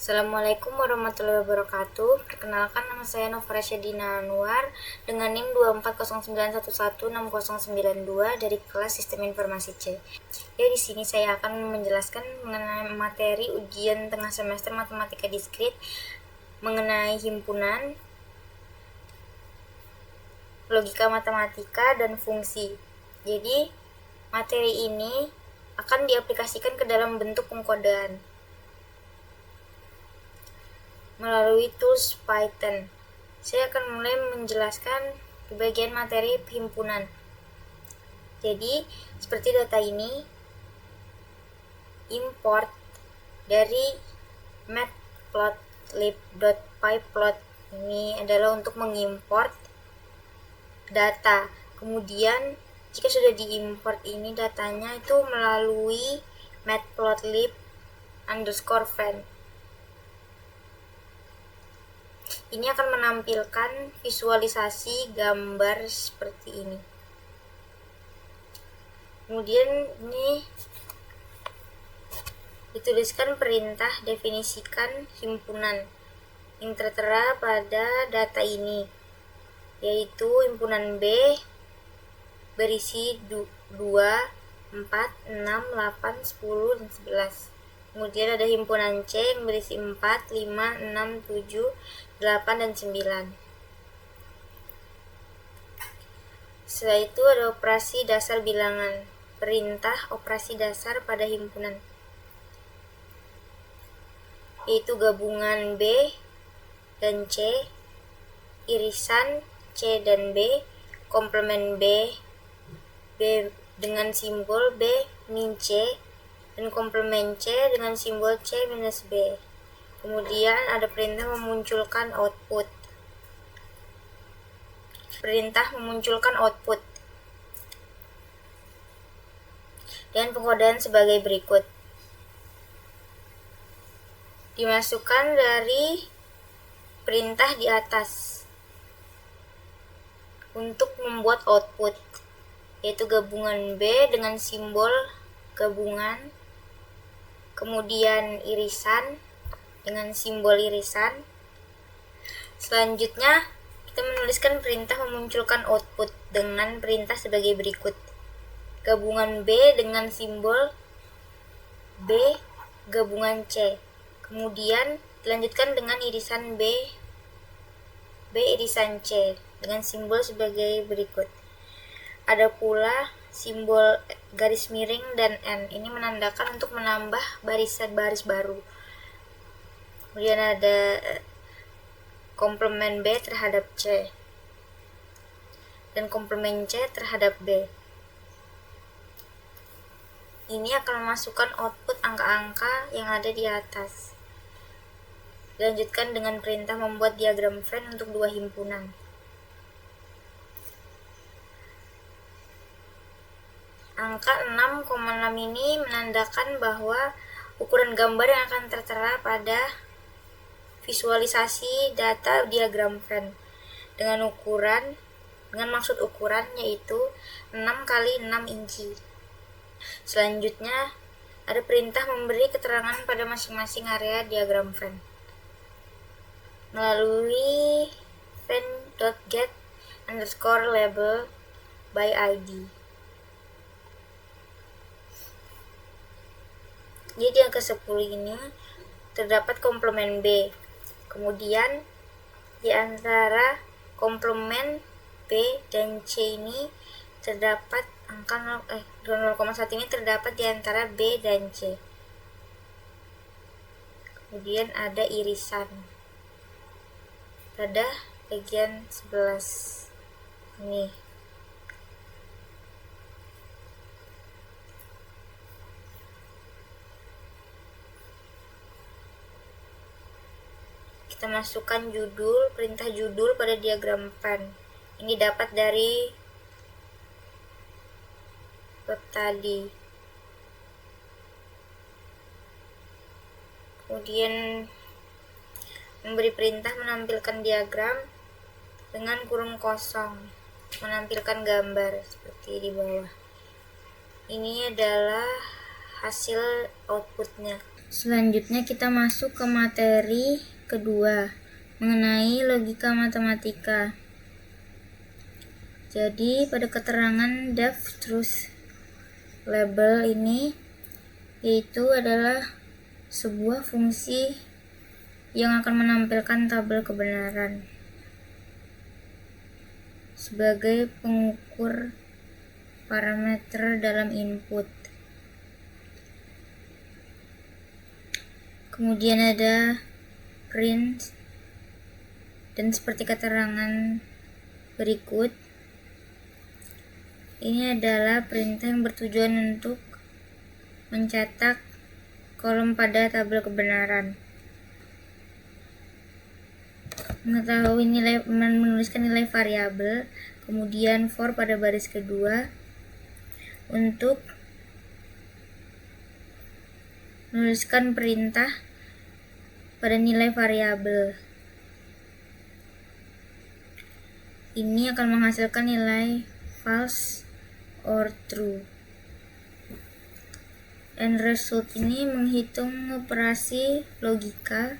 Assalamualaikum warahmatullahi wabarakatuh. Perkenalkan, nama saya Nova Rasyadina Anwar dengan NIM 24091160092 dari kelas Sistem Informasi C. Ya, di sini saya akan menjelaskan mengenai materi ujian tengah semester Matematika Diskrit mengenai himpunan, logika matematika, dan fungsi. Jadi, materi ini akan diaplikasikan ke dalam bentuk pengkodean melalui tools Python. Saya akan mulai menjelaskan di bagian materi himpunan. Jadi, seperti data ini, import dari matplotlib.pyplot ini adalah untuk mengimport data. Kemudian, jika sudah diimport ini datanya itu melalui matplotlib_fan. Ini akan menampilkan visualisasi gambar seperti ini. Kemudian ini dituliskan perintah definisikan himpunan yang tertera pada data ini, yaitu himpunan B berisi 2, 4, 6, 8, 10, dan 11. Kemudian ada himpunan C yang berisi 4, 5, 6, 7, 8, dan 9. Setelah itu ada operasi dasar bilangan, perintah operasi dasar pada himpunan, yaitu gabungan B dan C, irisan C dan B, komplement B dengan simbol B min C, dan komplement C dengan simbol C minus B. Kemudian ada perintah memunculkan output. Perintah memunculkan output dan pengkodean sebagai berikut. Dimasukkan dari perintah di atas untuk membuat output, yaitu gabungan B dengan simbol gabungan, kemudian irisan dengan simbol irisan. Selanjutnya kita menuliskan perintah memunculkan output dengan perintah sebagai berikut: gabungan B dengan simbol B gabungan C. Kemudian dilanjutkan dengan irisan B irisan C dengan simbol sebagai berikut. Ada pula simbol garis miring dan N. Ini menandakan untuk menambah baris baru. Kemudian ada komplement B terhadap C dan komplement C terhadap B. Ini akan memasukkan output angka-angka yang ada di atas. Dilanjutkan dengan perintah membuat diagram Venn untuk dua himpunan. Angka 6,6 ini menandakan bahwa ukuran gambar yang akan tertera pada visualisasi data diagram Venn dengan maksud ukuran yaitu 6 kali 6 inci. Selanjutnya ada perintah memberi keterangan pada masing-masing area diagram Venn melalui Venn.get_label by ID. Jadi yang ke-10 ini terdapat komplement B. Kemudian di antara komplement B dan C ini terdapat angka 0,1 ini terdapat di antara B dan C. Kemudian ada irisan pada bagian 11 ini. Kita masukkan perintah judul pada diagram Venn. Ini dapat dari web tadi. Kemudian memberi perintah menampilkan diagram dengan kurung kosong, menampilkan gambar seperti di bawah. Ini adalah hasil outputnya. Selanjutnya kita masuk ke materi kedua mengenai logika matematika. Jadi pada keterangan def truth label ini yaitu adalah sebuah fungsi yang akan menampilkan tabel kebenaran sebagai pengukur parameter dalam input. Kemudian ada print, dan seperti keterangan berikut, ini adalah perintah yang bertujuan untuk mencetak kolom pada tabel kebenaran. Mengetahui nilai, menuliskan nilai variabel, kemudian for pada baris kedua untuk menuliskan perintah pada nilai variabel. Ini akan menghasilkan nilai false or true. End result ini menghitung operasi logika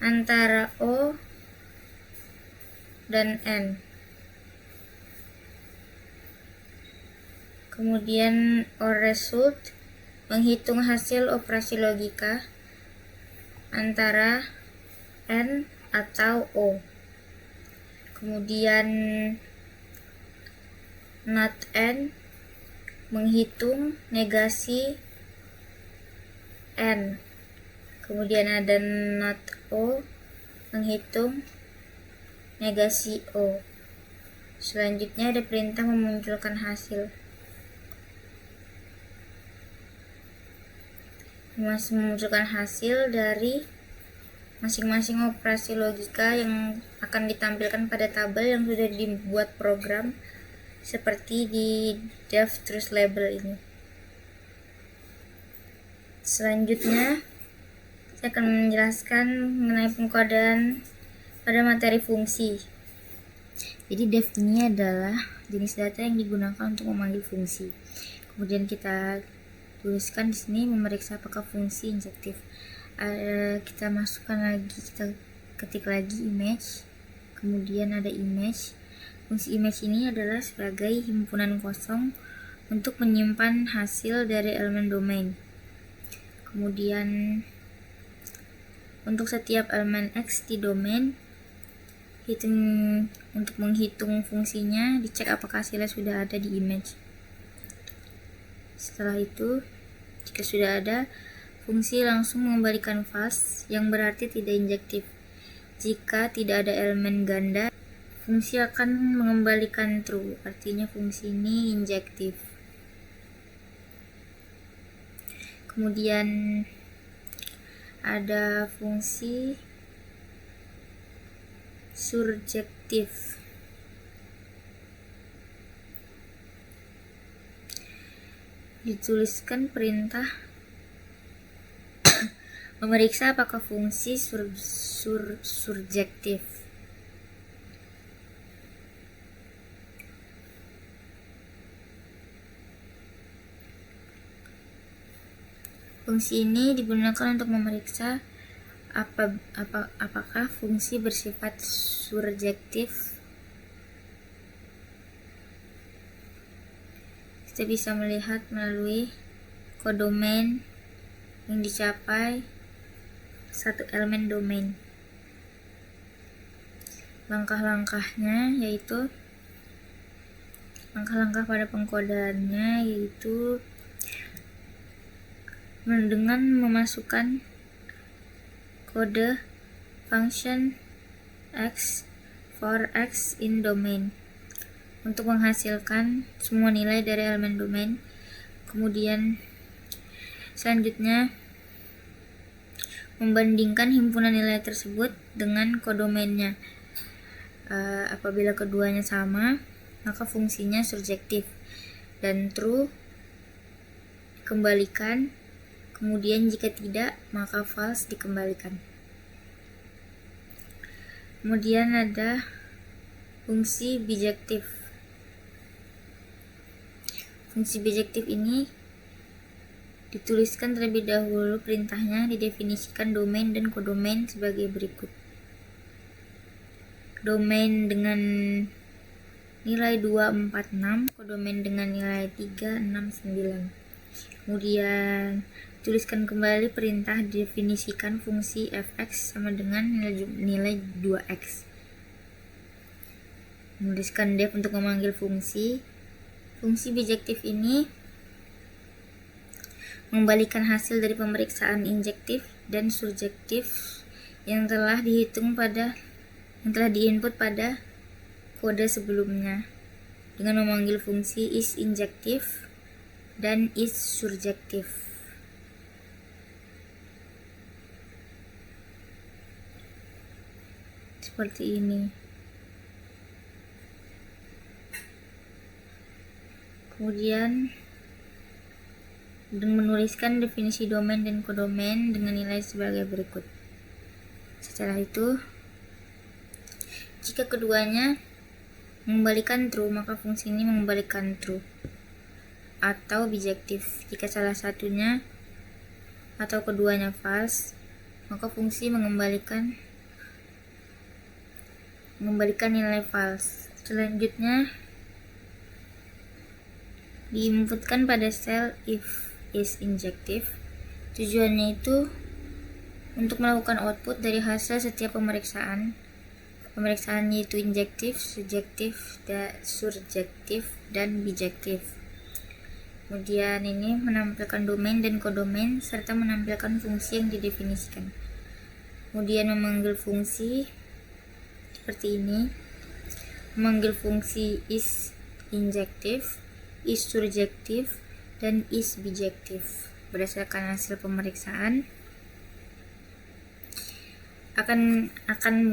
antara O dan N. Kemudian OR result menghitung hasil operasi logika antara N atau O. Kemudian not N menghitung negasi N. Kemudian ada not O menghitung negasi O. Selanjutnya ada perintah memunculkan hasil. Memunculkan hasil dari masing-masing operasi logika yang akan ditampilkan pada tabel yang sudah dibuat program seperti di def truth label ini. Selanjutnya saya akan menjelaskan mengenai pengkodean pada materi fungsi. Jadi def ini adalah jenis data yang digunakan untuk memanggil fungsi. Kemudian kita tuliskan di sini memeriksa apakah fungsi injektif. Kita masukkan lagi, kita ketik lagi image, kemudian ada image. Fungsi image ini adalah sebagai himpunan kosong untuk menyimpan hasil dari elemen domain. Kemudian untuk setiap elemen X di domain, untuk menghitung fungsinya, dicek apakah hasilnya sudah ada di image. Setelah itu, jika sudah ada, fungsi langsung mengembalikan false yang berarti tidak injektif. Jika tidak ada elemen ganda, fungsi akan mengembalikan true, artinya fungsi ini injektif. Kemudian ada fungsi surjektif. Dituliskan perintah memeriksa apakah fungsi surjektif. Fungsi ini digunakan untuk memeriksa apakah fungsi bersifat surjektif. Kita bisa melihat melalui kodomain yang dicapai satu elemen domain. Langkah-langkahnya yaitu langkah-langkah pada pengkodaannya yaitu dengan memasukkan kode function x for x in domain untuk menghasilkan semua nilai dari elemen domain. Kemudian selanjutnya membandingkan himpunan nilai tersebut dengan kodomainnya. Apabila keduanya sama, maka fungsinya surjektif dan true dikembalikan. Kemudian jika tidak, maka false dikembalikan. Kemudian ada fungsi bijektif. Fungsi bijektif ini Dituliskan terlebih dahulu perintahnya, didefinisikan domain dan kodomain sebagai berikut. Domain dengan nilai 246, kodomain dengan nilai 369. Kemudian tuliskan kembali perintah, definisikan fungsi fx sama dengan nilai 2x. Menuliskan def untuk memanggil fungsi. Fungsi bijektif ini mengembalikan hasil dari pemeriksaan injektif dan surjektif yang telah diinput pada kode sebelumnya dengan memanggil fungsi isInjektif dan isSurjektif. Seperti ini. Kemudian dan menuliskan definisi domain dan kodomain dengan nilai sebagai berikut. Setelah itu, jika keduanya mengembalikan true, maka fungsi ini mengembalikan true atau bijektif. Jika salah satunya atau keduanya false, maka fungsi mengembalikan nilai false. Selanjutnya, diinputkan pada sel if isInjektif. Tujuannya itu untuk melakukan output dari hasil setiap pemeriksaan. Pemeriksaannya itu injektif, surjektif, dan bijektif. Kemudian ini menampilkan domain dan kodomain serta menampilkan fungsi yang didefinisikan. Kemudian memanggil fungsi seperti ini. Memanggil fungsi isInjektif, isSurjektif, dan isBijektif. Berdasarkan hasil pemeriksaan akan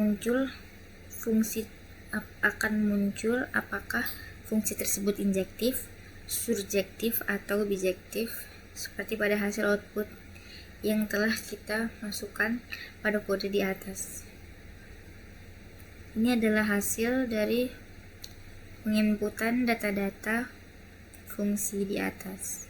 muncul apakah fungsi tersebut injektif, surjektif, atau bijektif seperti pada hasil output yang telah kita masukkan pada kode di atas. Ini adalah hasil dari penginputan data-data fungsi di atas.